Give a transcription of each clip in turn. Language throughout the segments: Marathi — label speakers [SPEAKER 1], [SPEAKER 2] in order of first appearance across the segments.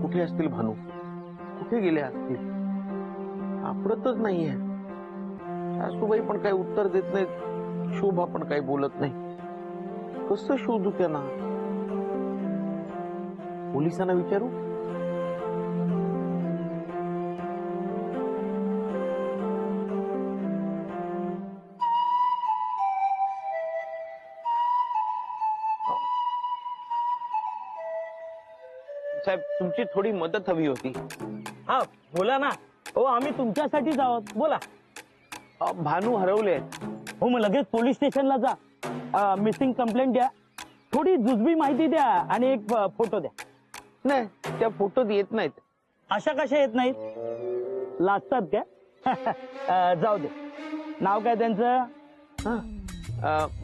[SPEAKER 1] कुठे असतील भानू? कुठे गेले असतील? सापडतच नाहीये. सासूबाई पण काही उत्तर देत नाहीत, शोभा पण काही बोलत नाही. कसं शोधू त्यांना? पोलिसांना विचारू? साहेब, तुमची थोडी मदत हवी होती.
[SPEAKER 2] हा बोला ना. हो आम्ही तुमच्यासाठीच आहोत, बोला.
[SPEAKER 1] भानू हरवले.
[SPEAKER 2] हो मग लगेच पोलीस स्टेशनला जा, मिसिंग कंप्लेंट द्या, थोडी जुजबी माहिती द्या आणि एक फोटो द्या.
[SPEAKER 1] नाही, त्या फोटोत येत नाहीत.
[SPEAKER 2] अशा कशा येत नाहीत? लाजतात का? जाऊ दे. नाव काय त्यांचं?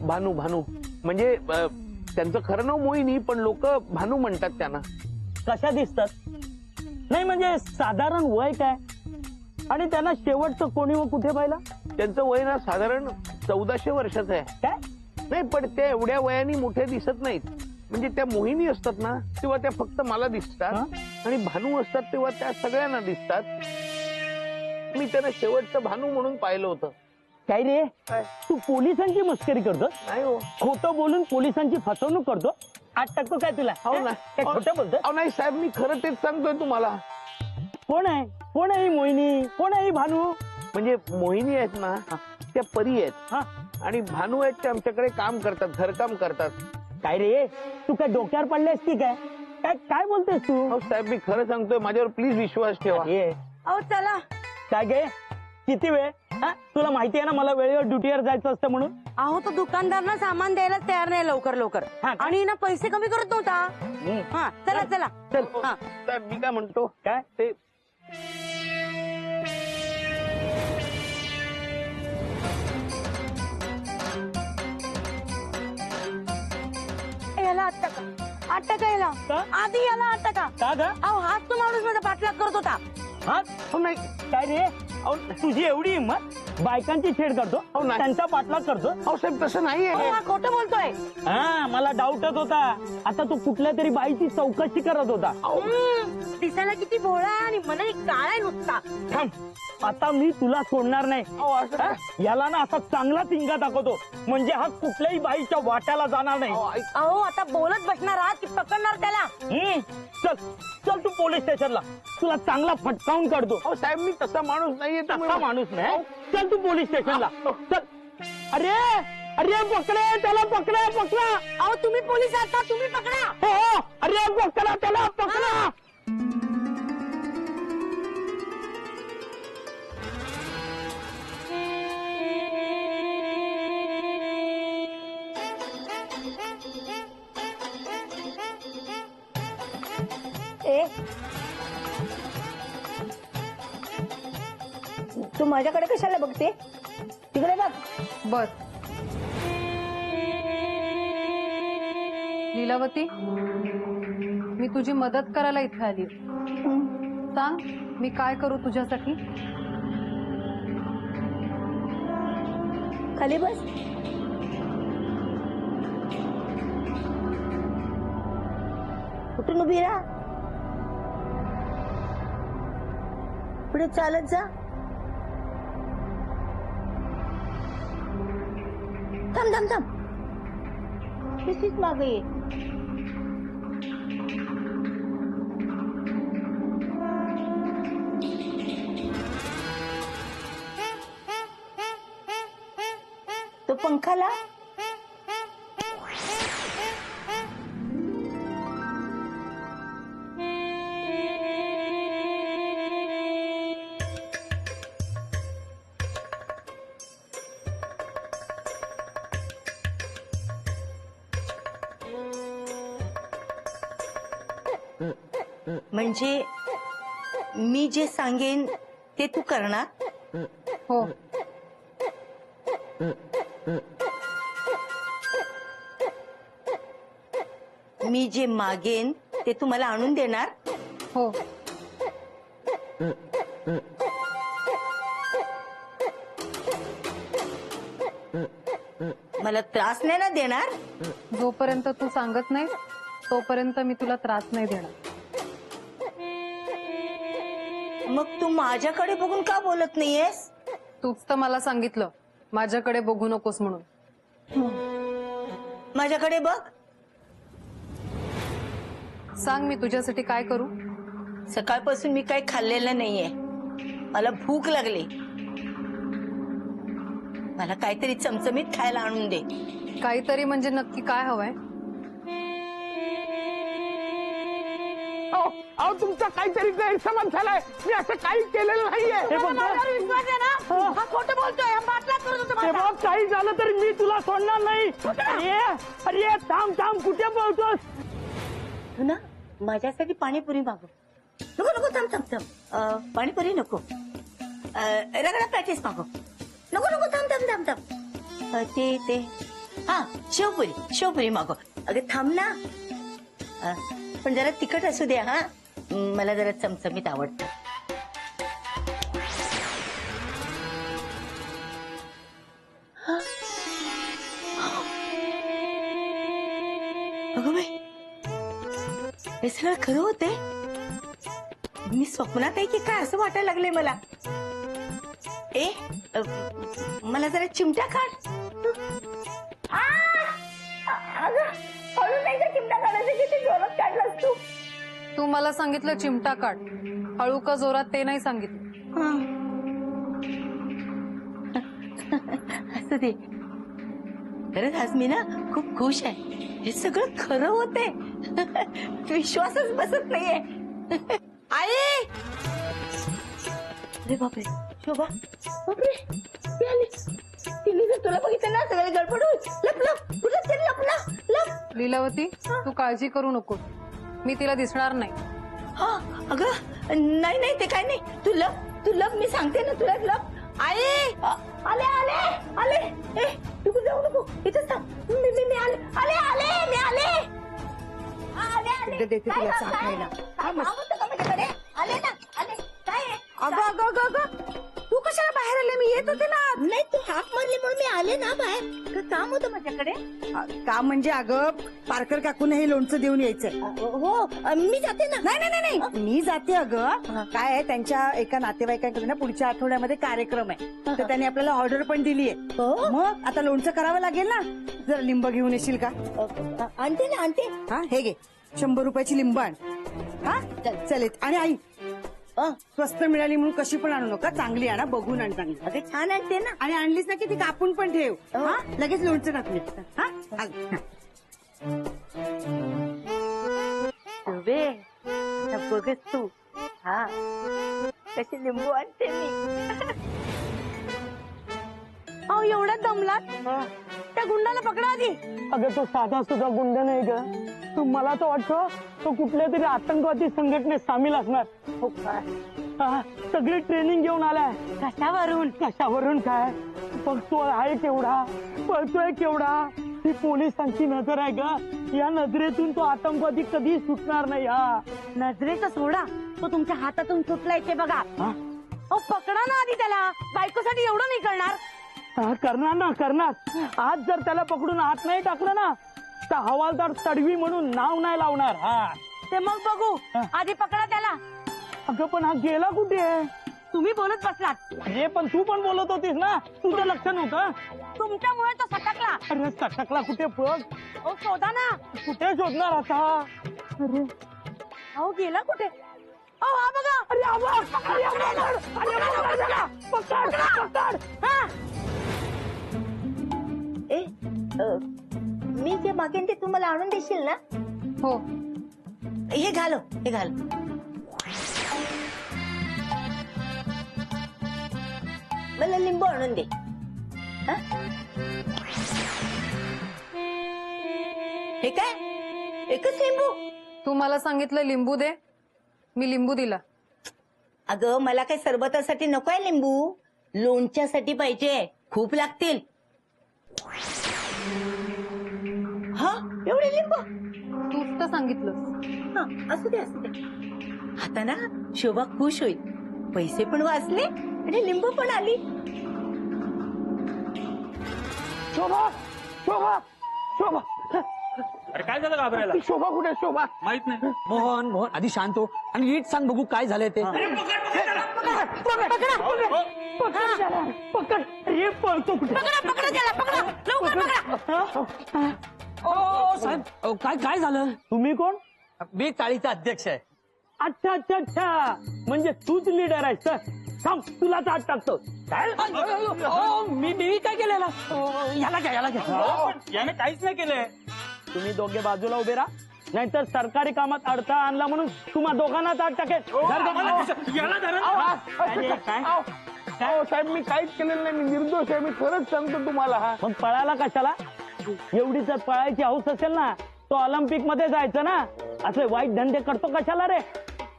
[SPEAKER 1] भानू. भानू म्हणजे त्यांचं खरं नाव मोहिनी, पण लोक भानू म्हणतात त्यांना.
[SPEAKER 2] कशा दिसतात? नाही म्हणजे साधारण वय काय? आणि त्यांना शेवटचं कोणी व कुठे पाहिलं?
[SPEAKER 1] त्यांचं वय ना साधारण 1400 वर्षाचं आहे.
[SPEAKER 2] काय?
[SPEAKER 1] नाही, पण त्या एवढ्या वयाने मोठे दिसत नाहीत. म्हणजे त्या मोहिनी असतात ना, तेव्हा त्या फक्त मला दिसतात, आणि भानू असतात तेव्हा त्या सगळ्यांना दिसतात. मी त्यांना शेवटचं भानू म्हणून पाहिलं होतं.
[SPEAKER 2] काय रे, तू पोलिसांची मस्करी करतो?
[SPEAKER 1] नाही हो.
[SPEAKER 2] खोटं बोलून पोलिसांची फसवणूक करतो? आठ टाकतो काय तुला?
[SPEAKER 1] हो ना.
[SPEAKER 2] काय खोटं बोलतो?
[SPEAKER 1] नाही साहेब, मी खरं तेच सांगतोय तुम्हाला.
[SPEAKER 2] कोण आहे? कोण आहे ही मोहिनी? कोण आहे ही भानू?
[SPEAKER 1] म्हणजे मोहिनी आहेत ना, त्या परी आहेत. आणि भानू आहेत ते आमच्याकडे काम करतात, घरकाम करतात.
[SPEAKER 2] काय रे, तू काय डोक्यावर पडलेस की काय? काय काय बोलतेस तू?
[SPEAKER 1] हो साहेब, मी खरं सांगतोय, माझ्यावर प्लीज विश्वास ठेवा.
[SPEAKER 2] अहो चला. काय गे, किती वेळ? तुला माहिती आहे ना मला वेळेवर ड्युटीवर जायचं असतं म्हणून.
[SPEAKER 3] अहो तो दुकानदार ना सामान द्यायला तयार नाही लवकर. आणि ना पैसे कमी करत नव्हता. हा चला चला
[SPEAKER 1] चल. साहेब, मी काय म्हणतो,
[SPEAKER 2] काय
[SPEAKER 1] ते
[SPEAKER 3] याला 8 टका. 8 टका याला. आधी याला 8 टका.
[SPEAKER 2] का ग?
[SPEAKER 3] अहो हाच तो माणूस माझा पाठलाग करत होता.
[SPEAKER 2] हा
[SPEAKER 1] नाही.
[SPEAKER 2] काय रे, तुझी एवढी हिंमत? बायकांची छेड करतो,
[SPEAKER 1] नाही.
[SPEAKER 2] त्यांचा पाठलाग करतो?
[SPEAKER 1] अहो साहेब, तसं नाहीये.
[SPEAKER 3] हा खोटं बोलतोय.
[SPEAKER 2] हा मला डाऊटच होता. आता तू कुठल्या तरी बाईची चौकशी करत होता.
[SPEAKER 3] दिसायला किती भोळा आहे आणि मनाने काळा आहे नुसता.
[SPEAKER 2] थांब, आता मी तुला सोडणार नाही. याला ना असा चांगला तिंगा दाखवतो, म्हणजे हा कुठल्याही बाईच्या वाट्याला जाणार नाही.
[SPEAKER 3] अहो आता बोलत बसणार आहात की पकडणार त्याला?
[SPEAKER 2] चल चल तू पोलीस स्टेशनला, तुला चांगला फटकावून काढतो.
[SPEAKER 1] अहो साहेब, मी तसा माणूस नाहीये.
[SPEAKER 2] तसा माणूस नाही. चल तू पोलीस स्टेशनला चल. अरे अरे पकडे त्याला, पकडा.
[SPEAKER 3] अहो तुम्ही पोलीस आहात ना, तुम्ही पकडा.
[SPEAKER 2] हो, अरे पकडा त्याला, पकडा.
[SPEAKER 3] तू माझ्याकडे कशाला बघते? तिकडे बघ.
[SPEAKER 4] बर. लीलावती, मी तुझी मदत करायला इथे आली. सांग, मी काय करू तुझ्यासाठी?
[SPEAKER 3] खाली बस. कुठून उभी राहा. पुढे चालत जा. थांब. तशीच मागे ये. तो पंखाला. म्हणजे मी जे सांगेन ते तू करणार?
[SPEAKER 4] हो.
[SPEAKER 3] मी जे मागेन ते तू मला आणून देणार?
[SPEAKER 4] हो.
[SPEAKER 3] मला त्रास नाही ना देणार?
[SPEAKER 4] जोपर्यंत तू सांगत नाही तोपर्यंत मी तुला त्रास नाही देणार.
[SPEAKER 5] मग तू माझ्याकडे बघून का बोलत नाहीयेस?
[SPEAKER 4] तूच तर मला सांगितलं माझ्याकडे बघू नकोस म्हणून.
[SPEAKER 5] माझ्याकडे बघ.
[SPEAKER 4] सांग मी तुझ्यासाठी काय करू.
[SPEAKER 5] सकाळपासून मी काही खाल्लेलं नाहीये. मला भूक लागली. मला काहीतरी चमचमीत खायला आणून दे.
[SPEAKER 4] काहीतरी म्हणजे नक्की काय हवंय.
[SPEAKER 1] अहो तुमचा काहीतरी गैरसमज झालाय. मी असं काही केलेलं नाहीये.
[SPEAKER 2] हे बघ,
[SPEAKER 3] हा खोटं बोलतोय. हा बाटला करत होता
[SPEAKER 2] हे
[SPEAKER 3] माझा.
[SPEAKER 2] बघ, काही झालं तरी मी तुला सोडणार नाही. अरे अरे थांब थांब, कुठे बोलतोस.
[SPEAKER 5] तू ना माझ्यासाठी पाणीपुरी मागव. नको नको, थांब थांब थांब. पाणीपुरी नको. रगडा पॅटीस मागव. नको नको, थांब थांब थांब थांब. ते हा शेवपुरी मागव. अगं थांब ना. पण जरा तिखट असू द्या. हा, मला जरा चमचमीत आवडतं. अगं बाई, हे सगळं खरं होते. मी स्वप्नात आहे की काय असं वाटायला लागले मला. मला जरा चिमटा काढ. चिमटा काढायचं किती जोरात काढलास तू.
[SPEAKER 4] तू मला सांगितलं चिमटा काढ. हळू का जोरात ते नाही सांगितलं.
[SPEAKER 5] असं ते खरंच आज मी ना खूप खुश आहे. हे सगळं खरं होते. विश्वासच बसत नाहीये. आई, अरे बापरे, शोभा, बापरे, ती आली. तिने जर तुला बघितलं ना सगळे गडबड होईल. लप लप, कुठं तरी लप ना, लप.
[SPEAKER 4] लीलावती तू काळजी करू नको. मी तिला दिसणार नाही.
[SPEAKER 5] हा अगं नाही नाही, ते काय नाही. तू लप, मी सांगते ना तुला लप. आई, आले आले आले. तू जाऊ नको, इथंच थांब. मी आले आले आले, मी आले आले.
[SPEAKER 3] देते तुला चहा खायला.
[SPEAKER 5] आले ना, आले. काय आहे?
[SPEAKER 3] अगं अगं अगं अगं, तू कशाला बाहेर आले. मी येत होते ना.
[SPEAKER 5] नाही, तू हाक मारली म्हणून मी आले ना बाहेर. काम होतं माझ्याकडे.
[SPEAKER 3] काम म्हणजे अगं पारकर काकून हे लोणचं देऊन यायचंय.
[SPEAKER 5] हो, मी जाते ना.
[SPEAKER 3] नाही नाही नाही नाही, मी जाते. अगं काय आहे, त्यांच्या एका नातेवाईकांकडे ना पुढच्या आठवड्यामध्ये कार्यक्रम आहे. तर त्यांनी आपल्याला ऑर्डर पण दिलीये. मग आता लोणचं करावं लागेल ना. जरा लिंब घेऊन येशील का.
[SPEAKER 5] आणते ना, आणते.
[SPEAKER 3] हा, हे घे 100 रुपयाची लिंब आण. हा चल येत. आणि आई, स्वस्त मिळाली म्हणून कशी पण आणू नका. चांगली आणा, बघून आण चांगली.
[SPEAKER 5] अगं छान आणते ना.
[SPEAKER 3] आणि आणलीच ना की ती कापून पण ठेव. हा, लगेच लोणचं टाकले. हा
[SPEAKER 5] शोभे, बघच तू. हा, कशी लिंबू आणते मी.
[SPEAKER 3] अहो एवढा दमलात. त्या गुंडाला पकडा आधी.
[SPEAKER 2] अगं तो साधा सुद्धा गुंड नाही ग. तू मला तर वाटतं तो कुठल्या तरी आतंकवादी संघटनेत सामील असणार. हो काय, सगळी ट्रेनिंग घेऊन आलाय. कशावरून काय, बघतोय आहे केवढा, पळतोय केवढा. ही पोलिसांची नजर आहे ग. या नजरेतून तो आतंकवादी कधी सुटणार नाही. हा,
[SPEAKER 3] नजरेचा सोडा, तो तुमच्या हातातून सुटलाय ते बघा. अहो पकडा ना आधी त्याला. बायकोसाठी एवढं नाही करणार.
[SPEAKER 2] करणार ना, करणार. आज जर त्याला पकडून आत नाही टाकलं ना तर हवालदार तडवी म्हणून नाव नाही लावणार. हा,
[SPEAKER 3] ते मग बघू. आधी पकडा त्याला.
[SPEAKER 2] अगं पण हा गेला कुठे.
[SPEAKER 3] तुम्ही बोलत बसलात.
[SPEAKER 2] अरे पण तू पण बोलत होतीस ना. तुझं लक्ष नव्हतं.
[SPEAKER 3] तुमच्यामुळे तो सटकला.
[SPEAKER 2] अरे सटकला कुठे. बघ,
[SPEAKER 3] अहो शोधा ना.
[SPEAKER 2] कुठे शोधणार आता. अरे
[SPEAKER 3] अहो गेला कुठे. अहो हा बघा.
[SPEAKER 2] अरे आवाज, अरे आवाज, अरे आवाज आला. पकड पकड.
[SPEAKER 3] हा,
[SPEAKER 5] मी जे मागेन ते तू मला आणून देशील ना.
[SPEAKER 4] हो,
[SPEAKER 5] हे घाल. मला लिंबू आणून दे. हे काय, एकच लिंबू.
[SPEAKER 4] तू मला सांगितलं लिंबू दे. मी लिंबू दिला.
[SPEAKER 5] अगं मला काही सरबतासाठी नकोय लिंबू. लोणच्यासाठी पाहिजे. खूप लागतील. हा, एवढे लिंबू.
[SPEAKER 4] तूच तर सांगितलंस.
[SPEAKER 5] हा, असू दे. आता ना शोभा खुश होईल. पैसे पण वाचले आणि लिंबू पण आली.
[SPEAKER 2] शोभा, शोभा, शोभा.
[SPEAKER 6] अरे काय झालं घाबरायला.
[SPEAKER 1] शोभा कुठे. शोभा
[SPEAKER 6] माहित नाही.
[SPEAKER 7] मोहन मोहन आधी शांत हो आणि नीट सांग बघू काय झालंय ते.
[SPEAKER 6] अरे पकड, पकड त्याला.
[SPEAKER 2] पकड हे पळतो कुठे
[SPEAKER 7] साहेब काय काय झालं?
[SPEAKER 2] तुम्ही कोण?
[SPEAKER 7] मी चाळीचा अध्यक्ष आहे.
[SPEAKER 2] अच्छा अच्छा अच्छा म्हणजे तूच लीडर आहेस तर थांब तुलाच आत टाकतो काय?
[SPEAKER 7] मी काय केलेलं? याला घ्या.
[SPEAKER 6] याने काहीच नाही केलंय.
[SPEAKER 2] तुम्ही दोघे बाजूला उभे राहा नाहीतर सरकारी कामात अडथळा आणला म्हणून तुम्हा दोघांना आत टाकेल.
[SPEAKER 6] याला धरा.
[SPEAKER 1] हो साहेब मी काहीच केलेलं नाही, मी निर्दोष आहे, मी खरंच सांगतो तुम्हाला. हा
[SPEAKER 2] पण पळायला कशाला? एवढी जर पळायची हौस असेल ना तो ऑलिम्पिक मध्ये जायचं ना. असे वाईट धंदे करतो कशाला रे?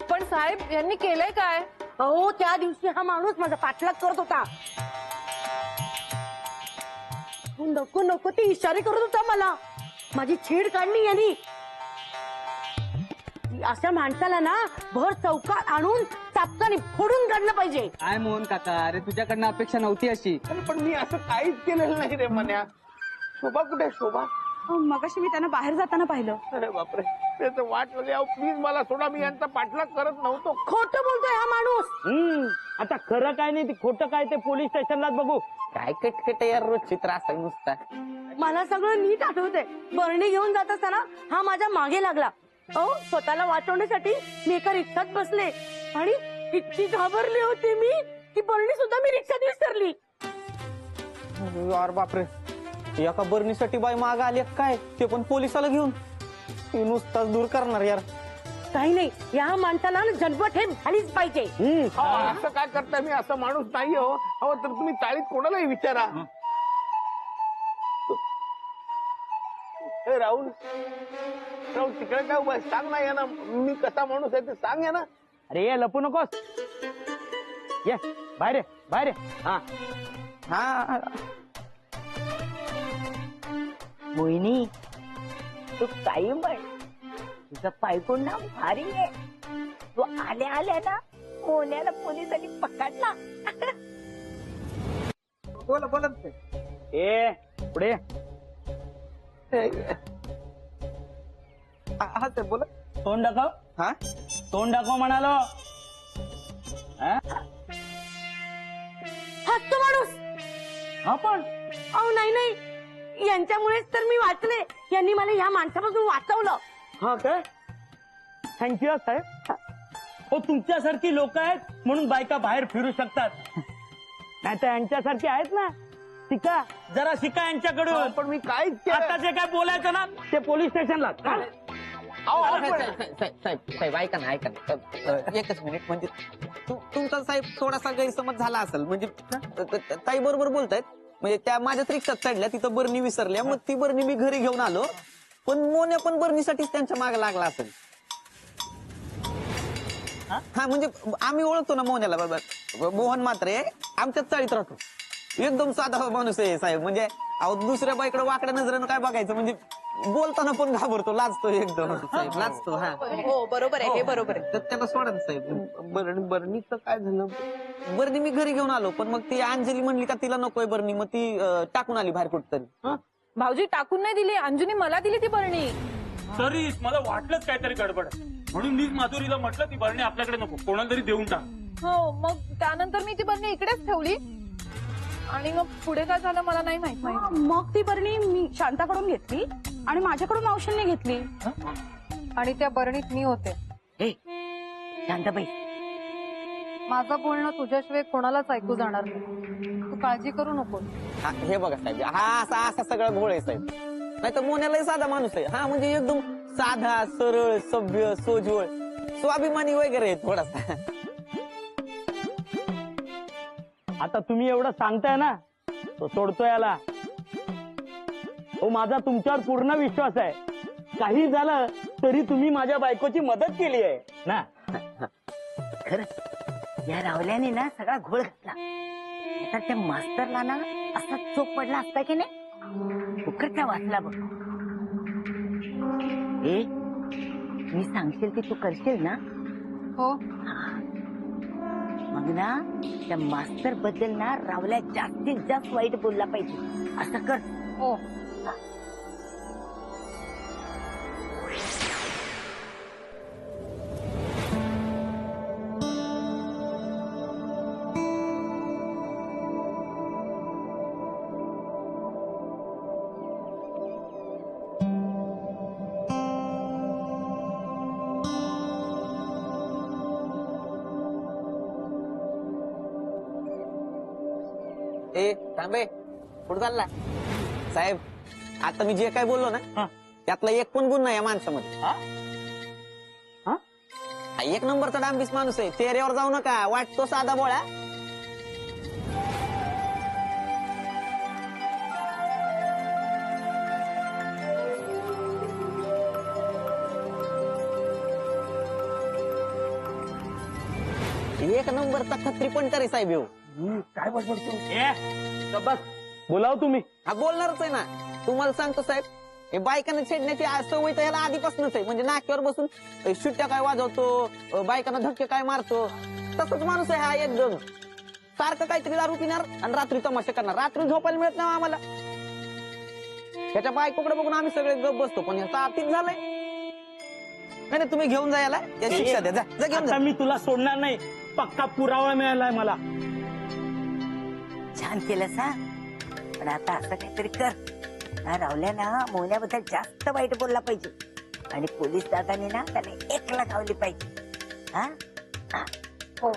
[SPEAKER 4] पण साहेब यांनी केलंय काय?
[SPEAKER 3] अहो त्या दिवशी हा माणूस माझा पाठलाग करत होता. नको नको ते इशारे करत होता मला. माझी छेड काढली यांनी. अशा माणसाला ना भर चौकात आणून चापकाने फोडून काढलं पाहिजे.
[SPEAKER 7] काय मोहन काका, अरे तुझ्याकडनं अपेक्षा नव्हती अशी.
[SPEAKER 1] पण मी असं काहीच केलेलं नाही रे मन्या. शोभा कुठे शोभा?
[SPEAKER 3] मगाशी मी त्यांना बाहेर जाताना पाहिलं.
[SPEAKER 1] अरे बापरे त्याचं वाट लागली. अहो प्लीज मला सोडा, मी यांचा पाठलाग करत नव्हतो.
[SPEAKER 3] खोटं बोलतोय हा माणूस.
[SPEAKER 2] आता खरं काय नाही खोटं काय ते पोलीस स्टेशनलाच बघू.
[SPEAKER 7] काय कटकट यार, रोजची त्रास आहे नुसता.
[SPEAKER 3] मला सगळं नीट आठवतंय. बरणी घेऊन जात असताना हा माझ्या मागे लागला. अहो स्वतःला वाचवण्यासाठी मी एका रिक्षात बसले आणि इतकी घाबरले होते मी की बरणी सुद्धा मी रिक्षात विसरली.
[SPEAKER 7] यार बापरे, एका बरणीसाठी बाई माग आली काय, ते पण पोलिसाला घेऊन. ती नुसताच दूर करणार यार.
[SPEAKER 3] काही नाही, या माणसाला जन्मठेप झालीच पाहिजे.
[SPEAKER 1] असं काय करताय? मी असं माणूस नाही हो. अहो तर तुम्ही चाळीत कोणालाही विचारा. ए, राहुल राहुल तिकडे काय उभा आहे? सांग ना यांना मी कसा माणूस आहे ते सांग या ना.
[SPEAKER 2] अरे ये लपू नकोस. ये बाहेर ये, बाहेर ये. हा
[SPEAKER 7] हा
[SPEAKER 5] मोहिनी तू काही म्हण, तुझा पायकोण ना भारी आहे. तू आल्या आल्या ना मोन्याला पोलिसांनी पकडला.
[SPEAKER 7] बोला
[SPEAKER 2] ए पुढे
[SPEAKER 7] हा सर बोला.
[SPEAKER 2] तोंड दाखव.
[SPEAKER 7] हा
[SPEAKER 2] तोंड दाखव म्हणालो.
[SPEAKER 3] हसतो माणूस.
[SPEAKER 2] हा पण
[SPEAKER 3] अहो नाही नाही, यांच्यामुळेच तर मी वाचले. यांनी मला या माणसापासून वाचवलं.
[SPEAKER 2] हा काय? थँक्यू साहेब. हो तुमच्यासारखी लोक आहेत म्हणून बायका बाहेर फिरू शकतात. नाही तर यांच्यासारखी आहेत ना, शिका जरा शिका यांच्याकडून.
[SPEAKER 1] पण मी काहीच केलं.
[SPEAKER 2] आता जे काय बोलायचं ना ते पोलीस स्टेशनला.
[SPEAKER 7] साहेब ऐका ना एकच मिनिट. म्हणजे तुमचा साहेब थोडासा गैरसमज झाला असेल. म्हणजे ताई बरोबर बोलतायत. म्हणजे त्या माझ्याच रिक्षात चढल्या, तिथं बरणी विसरल्या, मग ती बरणी मी घरी घेऊन आलो. पण मोन्या पण बरणीसाठीच त्यांच्या मागे लागला असेल. हा म्हणजे आम्ही ओळखतो ना मोन्याला. बरोबर मोहन मात्रे आमच्याच चाळीत राहतो. एकदम साधा माणूस आहे साहेब. म्हणजे अहो दुसऱ्या बाईकडे वाकड्या नजरेनं काय बघायचं. म्हणजे बोलताना पण घाबरतो, लाजतो एकदम साहेब, लाजतो. हा
[SPEAKER 4] हो बरोबर आहे, हे बरोबर आहे.
[SPEAKER 7] तर त्याला सोडा ना साहेब.
[SPEAKER 1] बरणीचं काय झालं?
[SPEAKER 7] बरणी मी घरी घेऊन आलो, पण मग ती अंजली म्हणली का तिला नकोय बरणी, मग ती टाकून आली बाहेर कुठतरी.
[SPEAKER 4] भाऊजी टाकून नाही दिली, अंजुनी मला दिली ती बरणी.
[SPEAKER 6] तरी मला वाटलंच काहीतरी गडबड आहे. म्हणून मीच माधुरीला म्हटलं ती बरणी आपल्याकडे नको, कोणाला तरी देऊन टाक.
[SPEAKER 4] हो मग त्यानंतर मी ती बरणी इकडेच ठेवली आणि मग पुढे काय झालं मला नाही माहित.
[SPEAKER 3] मग ती बरणी मी शांताकडून घेतली आणि माझ्याकडून मावशींनी घेतली.
[SPEAKER 4] आणि त्या बरणीत मी होते.
[SPEAKER 5] शांताबाई
[SPEAKER 4] माझं बोलणं तुझ्याशिवाय कोणालाच ऐकू जाणार नाही. तू काळजी करू नको.
[SPEAKER 7] हे बघा साहेब, हा असा सगळा घोळ आहे साहेब. नाही तर मोन्यालाही साधा माणूस आहे. हा म्हणजे एकदम साधा सरळ सभ्य सोजवळ स्वाभिमानी वगैरे आहे थोडासा.
[SPEAKER 2] आता तुम्ही एवढं सांगताय ना तो सोडतो याला. हो माझा तुमच्यावर पूर्ण विश्वास आहे. काही झालं तरी तुम्ही माझ्या बायकोची मदत केली आहे ना.
[SPEAKER 5] खरंच या रावल्याने ना सगळा घोळ घातला. आता त्या मास्तरला ना असा चोप पडला असता की नाही, फुकटचा वाचला बघ. ए मी सांगशील ते तू करशील ना?
[SPEAKER 4] हो
[SPEAKER 5] मग ना त्या मास्तर बद्दल ना रावल्या जास्तीत जास्त वाईट बोलला पाहिजे. असं कर.
[SPEAKER 4] हो
[SPEAKER 7] ए थांबे कुठं चालला साहेब? आता मी जे काय बोललो ना त्यातला एक पण गुण नाही या माणसामध्ये. हा, एक नंबरचा डांबीस माणूस आहे. चेहऱ्यावर जाऊ नका, वाटतो साधा बोळा. एक नंबरचा खत्री पण तरी साहेब येऊ.
[SPEAKER 1] काय बडबडतो?
[SPEAKER 2] बस बोलाव तुम्ही.
[SPEAKER 7] हा बोलणारच आहे ना. तुम्हाला सांगतो साहेब, हे बायकांना छेडण्याची सवय तर ह्याला आधीपासूनच आहे. म्हणजे नाक्यावर बसून शिट्ट्या काय वाजवतो, बायकांना धक्के काय मारतो, तसंच माणूस आहे हा एकदम. सारखं काहीतरी दारू पिणार आणि रात्री तमाशा करणार. रात्री झोपायला मिळत नाही आम्हाला. त्याच्या बायकोकडे बघून आम्ही सगळे गप बसतो, पण ह्याचा आतीच झालंय. नाही नाही, तुम्ही घेऊन जायला या शिक्षा द्या. जा घेऊन जा.
[SPEAKER 2] आता मी तुला सोडणार नाही. पक्का पुरावा मिळालाय मला.
[SPEAKER 5] छान केलं सा. पण आता असं काहीतरी कर. हा रावल्याला मोहण्याबद्दल जास्त वाईट बोलला पाहिजे आणि पोलीस दादाने ना त्याला एकला गावली पाहिजे. हा हा. हो.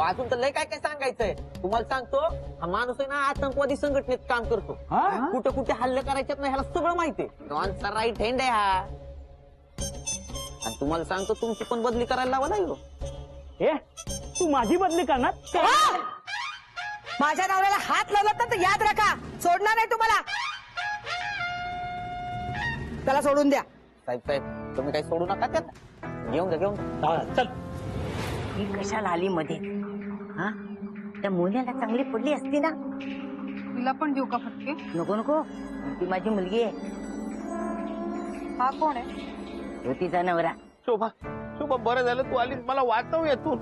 [SPEAKER 7] अजून तर लय काय काय सांगायचंय. तुम्हाला सांगतो, हा माणूस आहे ना आतंकवादी संघटनेत काम करतो. कुठे कुठे हल्ले करायचे ना ह्याला सगळं माहितीये. डॉनचा राईट हँड आहे हा. आणि तुम्हाला सांगतो, तुमची पण बदली करायला लावा लागलो.
[SPEAKER 2] हे तू माझी बदली करणार?
[SPEAKER 3] माझ्या नवऱ्याला हात लावला तर याद राखा, सोडणार नाही तुम्हाला. त्याला सोडून द्या.
[SPEAKER 7] साहेब साहेब, तुम्ही काही सोडू नका त्याला. घेऊन जा घेऊन जा.
[SPEAKER 2] चल.
[SPEAKER 5] ही कशाला आली मध्ये? हा, त्या मोहण्याला चांगली पडली असती ना.
[SPEAKER 4] तिला पण देऊ का फटके?
[SPEAKER 5] नको नको, ती माझी मुलगी आहे.
[SPEAKER 4] हा कोण आहे?
[SPEAKER 5] होतीचा नवरा.
[SPEAKER 1] शोभा शोभा, बरं झालं तू आलीस. मला वाचव यातून.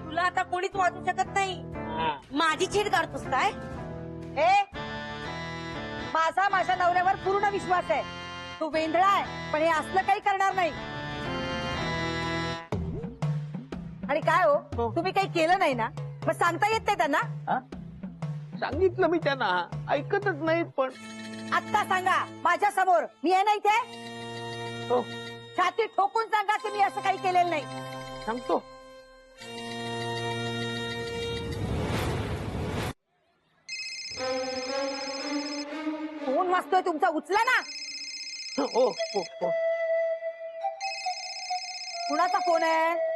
[SPEAKER 3] तुला आता कोणीच वाचू शकत नाही. माझी चीड काढतोस काय? ए, माझ्या नवऱ्यावर पूर्ण विश्वास आहे. तू वेंधळा आहे, पण हे असलं काही करणार नाही. आणि काय हो, तुम्ही काही केलं नाही ना, मग सांगता येत नाही त्यांना?
[SPEAKER 1] सांगितलं मी त्यांना, ऐकतच नाहीत. पण
[SPEAKER 3] आत्ता सांगा माझ्या समोर, मी आहे ना इथे.
[SPEAKER 1] हो,
[SPEAKER 3] छाती ठोकून सांगा की मी असं काही केलेलं नाही.
[SPEAKER 1] सांगतो.
[SPEAKER 3] फोन वाजतोय तुमचा, उचला ना.
[SPEAKER 1] हो हो हो.
[SPEAKER 3] कुणाचा फोन आहे?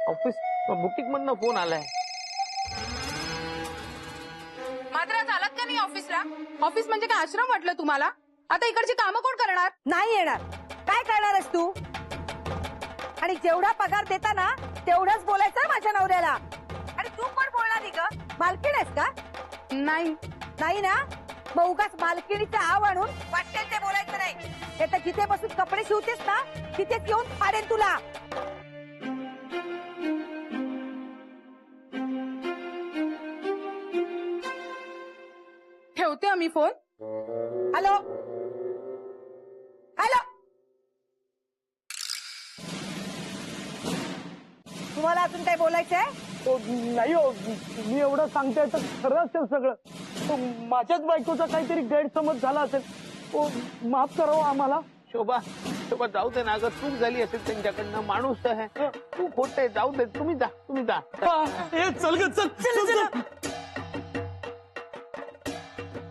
[SPEAKER 1] ऑफिस बुटीक मधनं फोन आलाय.
[SPEAKER 4] मात्र आज आलात का नाही ऑफिसला? ऑफिस म्हणजे काय आश्रम वाटलं तुम्हाला? आता इकडची कामं कोण करणार?
[SPEAKER 3] नाही येणार. काय करणार आहेस तू? आणि जेवढा पगार देता ना तेवढंच बोलायचं माझ्या नवऱ्याला. आणि तू पण बोलणार ग? मालकीण आहेस का?
[SPEAKER 4] नाही.
[SPEAKER 3] नाही ना, मग उगाच मालकिणीचं आव आणून वाटेल ते बोलायचं नाही. हे तर जिथे बसून कपडे शिवतेस ना तिथेच येऊन फाडेन तुला.
[SPEAKER 4] ठेवते आम्ही फोन.
[SPEAKER 3] हॅलो हॅलो, तुम्हाला अजून काय बोलायचंय?
[SPEAKER 2] हो, नाही हो, मी एवढं सांगते तर खरं असेल सगळं. तो माझ्याच बायकोचा काहीतरी गैरसमज झाला असेल. हो, माफ करावं आम्हाला.
[SPEAKER 1] शोभा शोभा, जाऊ दे ना. अगं चूक झाली असेल त्यांच्याकडनं. माणूस आहे, तू खोट आहे. जाऊ दे, तुम्ही जा, तुम्ही जा.
[SPEAKER 2] चल ग, चल.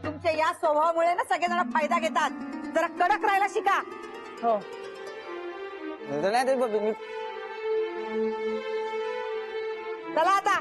[SPEAKER 3] तुमच्या या स्वभावामुळे ना सगळेजण फायदा घेतात. जरा कडक राहायला शिका.
[SPEAKER 2] हो.
[SPEAKER 7] नाही ते बघ, मी
[SPEAKER 3] चला आता.